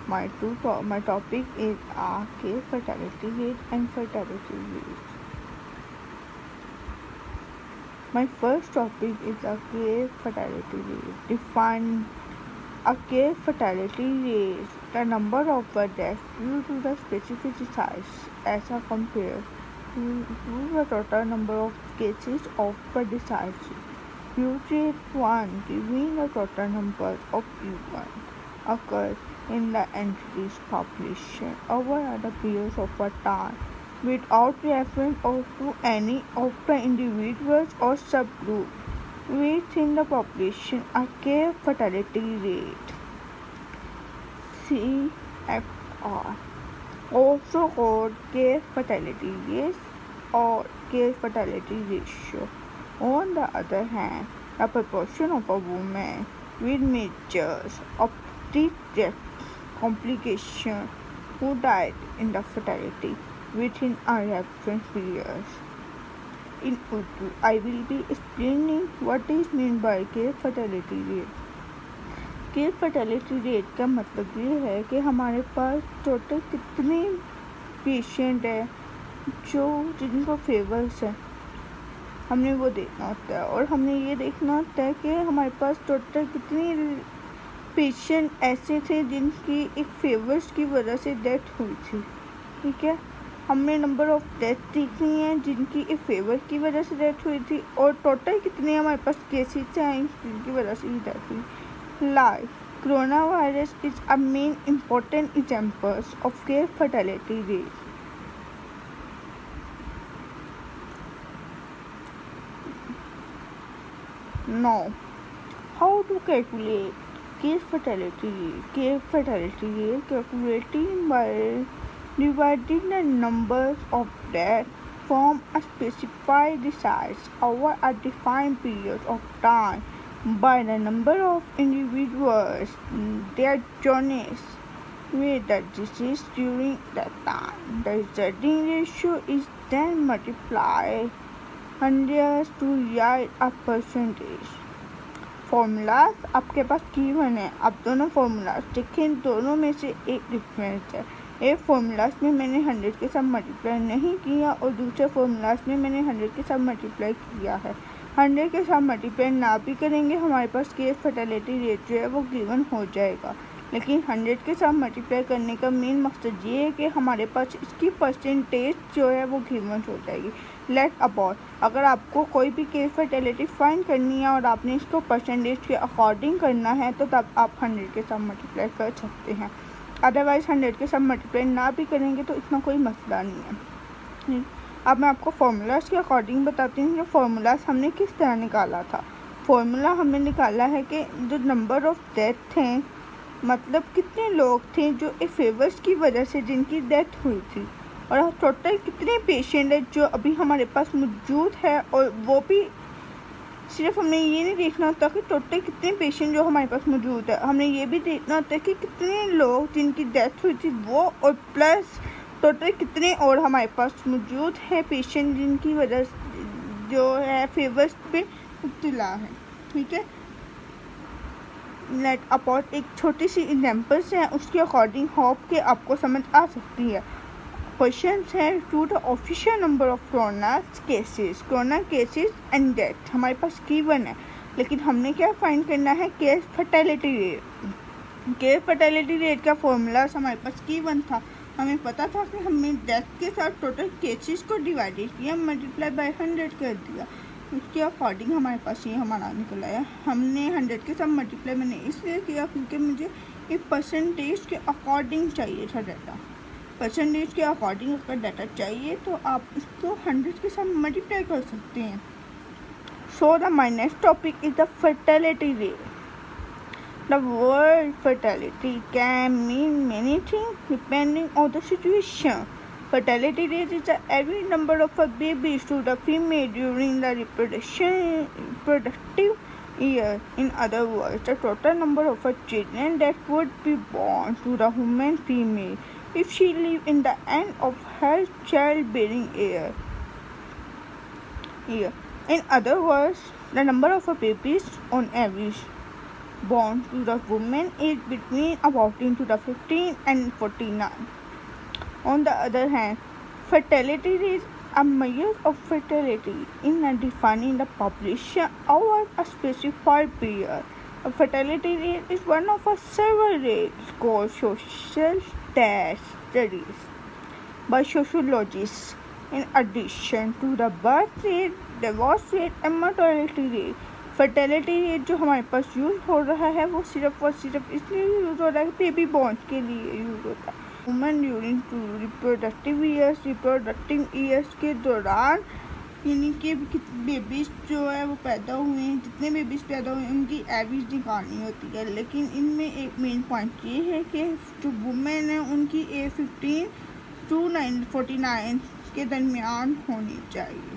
My topic is case fatality rate and fatality rate. My first topic is a case fatality rate. Define a case fatality rate, the number of deaths due to the specific size as compared to the total number of cases of the disease. Usually one giving the total number of events occurs in the entity's population over the periods of a time without reference to any of the individuals or subgroups within the population. A case fatality rate CFR, also called case fatality rate or case fatality ratio. On the other hand, the proportion of a woman with major obstetric complications who died in the fatality within a reference period. In Urdu, I will be explaining what is meant by case fatality rate. Case fertility rate का मतलब ये है कि हमारे पास total कितने patient है जो जिनको फेवर्स है, हमने वो देखना होता है। और हमने ये देखना होता है कि हमारे पास टोटल कितने पेशेंट ऐसे थे जिनकी एक फेवर्स की वजह से डेथ हुई थी। ठीक है, हमने नंबर ऑफ डेथ देखनी है जिनकी एक फेवर की वजह से डेथ हुई थी, और टोटल कितने हमारे पास केसेस हैं जिनकी वजह से डेथ हुई। Like coronavirus is a main important example of case fatality rate. Now, how to calculate case fatality rate? Case fatality rate calculated by dividing the numbers of deaths from a specified disease over a defined period of time by the number of individuals, their journeys with the disease during that time. The resulting ratio is then multiplied 100 to yield a percentage. Formulas आपके पास given है, आप दोनों formulas देखें, दोनों में से एक difference है। एक फॉर्मूलाज में मैंने 100 के साथ मल्टीप्लाई नहीं किया और दूसरे फॉर्मूलाज में मैंने 100 के साथ मल्टीप्लाई किया है। 100 के साथ मल्टीप्लाई ना भी करेंगे हमारे पास केस फर्टिलिटी रेट जो है वो गिवन हो जाएगा, लेकिन 100 के साथ मल्टीप्लाई करने का मेन मकसद ये है कि हमारे पास इसकी परसेंटेज जो है वो गिवन हो जाएगी। लेट अबाउट, अगर आपको कोई भी केस फर्टिलिटी फाइंड करनी है और आपने इसको परसेंटेज के अकॉर्डिंग करना है तो तब आप 100 के साथ मल्टीप्लाई कर सकते हैं। अदरवाइज़ 100 के साथ मल्टीप्लाई ना भी करेंगे तो इतना कोई मसला नहीं है। अब मैं आपको फार्मूलाज के अकॉर्डिंग बताती हूँ कि फार्मूलाज हमने किस तरह निकाला था। फार्मूला हमने निकाला है कि जो नंबर ऑफ डेथ थे, मतलब कितने लोग थे जो एक फेवर्स की वजह से जिनकी डेथ हुई थी, और टोटल कितने पेशेंट है जो अभी हमारे पास मौजूद है। और वो भी सिर्फ हमने ये नहीं देखना होता कि टोटल कितने पेशेंट जो हमारे पास मौजूद है, हमने ये भी देखना होता है कि कितने लोग जिनकी डेथ हुई थी वो, और प्लस टोटल कितने और हमारे पास मौजूद है पेशेंट जिनकी वजह जो है फेवर्स पे मुब्तला है। ठीक है, लेट अबाउट एक छोटी सी एग्जांपल्स हैं, उसके अकॉर्डिंग होप के आपको समझ आ सकती है। क्वेश्चंस है to the official number of corona cases and death हमारे पास गिवन है, लेकिन हमने क्या फाइंड करना है, case fertility rate. Case fertility rate का फॉर्मूला हमारे पास गिवन था, हमें पता था कि हमने डेथ के साथ टोटल केसेस को डिवाइडेड किया, मल्टीप्लाई बाय 100 कर दिया, उसके अकॉर्डिंग हमारे पास ये हमारा निकल आया। हमने 100 के साथ मल्टीप्लाई मैंने इसलिए किया क्योंकि मुझे एक परसेंटेज के अकॉर्डिंग चाहिए था डाटा। परसेंटेज के अकॉर्डिंग अगर डाटा चाहिए तो आप इसको 100 के साथ मल्टीप्लाई कर सकते हैं। So the my next topic is the fertility rate. The word fertility can mean many things depending on the situation. Fertility rate is the average number of a babies to the female during the reproductive year. In other words, the total number of children that would be born to the human female if she lived in the end of her childbearing year. In other words, the number of babies on average born to the women aged between about 18 to the 15 and 49. On the other hand, fertility rates are measures of fertility in defining the population over a specified period. A fertility rate is one of several rates called social studies by sociologists. In addition to the birth rate, divorce rate and mortality rate, fertility rate जो हमारे पास use हो रहा है वो सिर्फ और सिर्फ इसलिए यूज़ हो रहा है कि बेबी बॉर्न के लिए यूज़ होता है। वुमेन ड्यूरिंग रिप्रोडक्टिव ईयर्स के दौरान, यानी कि बेबीज जो है वो पैदा हुए हैं, जितने बेबीज पैदा हुए हैं उनकी एवरेज निकालनी होती है। लेकिन इनमें एक मेन पॉइंट ये है कि जो वुमेन है उनकी एज 15 to 49 के दरमियान होनी चाहिए,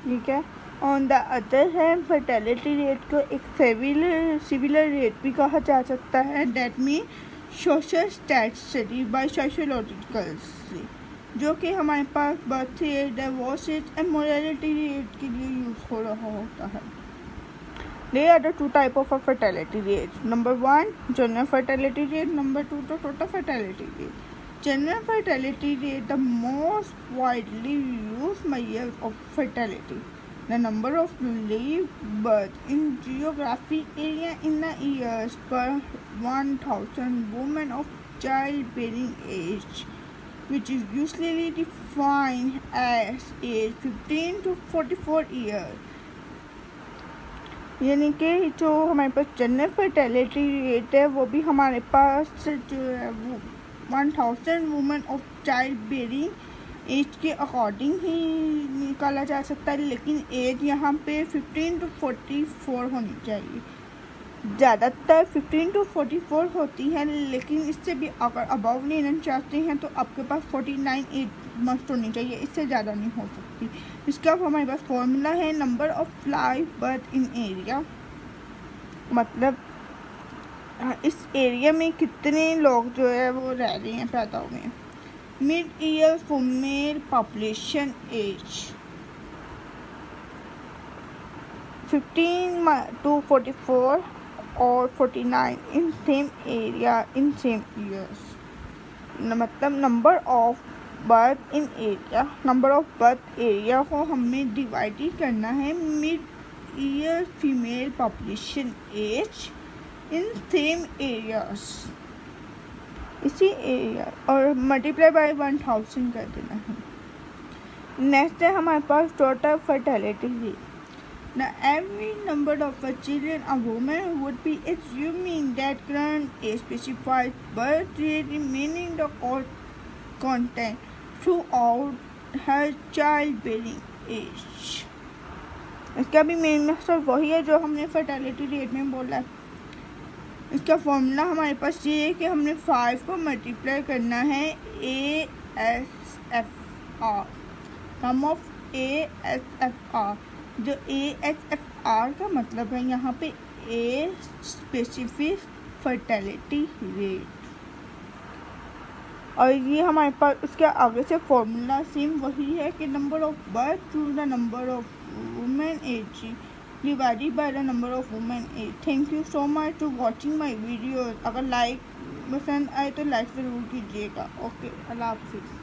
ठीक है। On the other hand fertility rate को एक सिविलर रेट भी कहा जा सकता है। That mean social study by sociologicals, जो कि हमारे पास birth rate, divorce rate and morality rate के लिए यूज़ हो रहा होता है। There are the two type of fertility rates. Number 1, general fertility rate. Number 2, the total fertility rate. General fertility rate, the most widely used measure of fertility. The number of live birth in geographic area in the years per 1,000 women of childbearing age, which is usually defined as age 15 to 44 years. यानी कि जो हमारे पास general fertility rate है वो भी हमारे पास जो है वो 1000 women of child bearing age के अकॉर्डिंग ही निकाला जा सकता है। लेकिन एज यहाँ पे 15 to 44 होनी चाहिए। ज़्यादातर 15 to 44 होती है, लेकिन इससे भी अगर अबव लेना चाहते हैं तो आपके पास 49 एज मस्ट होनी चाहिए, इससे ज़्यादा नहीं हो सकती। इसका हमारे पास फॉर्मूला है number of live birth in area, मतलब इस एरिया में कितने लोग जो है वो रह रहे हैं, पैदा हुए हैं। Mid year female population age 15 to 44 और 49 in same area in same years, मतलब number of birth in area, number of birth area को हमें डिवाइड ही करना है mid year female population age in same areas, इसी एरिया, और multiply by 1000 कर देना है। नेक्स्ट है हमारे पास total fertility rate. Now, every number of children a woman would be assuming that current age specified birth rate remaining the content throughout her childbearing age. इसका भी मेन मकसद वही है जो हमने फर्टिलिटी रेट में बोला है। इसका फॉर्मूला हमारे पास ये है कि हमने 5 को मल्टीप्लाई करना है ASFR, सम ऑफ ASFR, जो ASFR का मतलब है यहाँ पे ए स्पेसिफिक फर्टिलिटी रेट, और ये हमारे पास उसके आगे से फॉर्मूला सेम वही है कि number of birth to the number of women age divided by the number of women age. Thank you so much to watching my videos. अगर लाइक पसंद आए तो लाइक ज़रूर कीजिएगा। ओके, अल्लाह हाफिज़।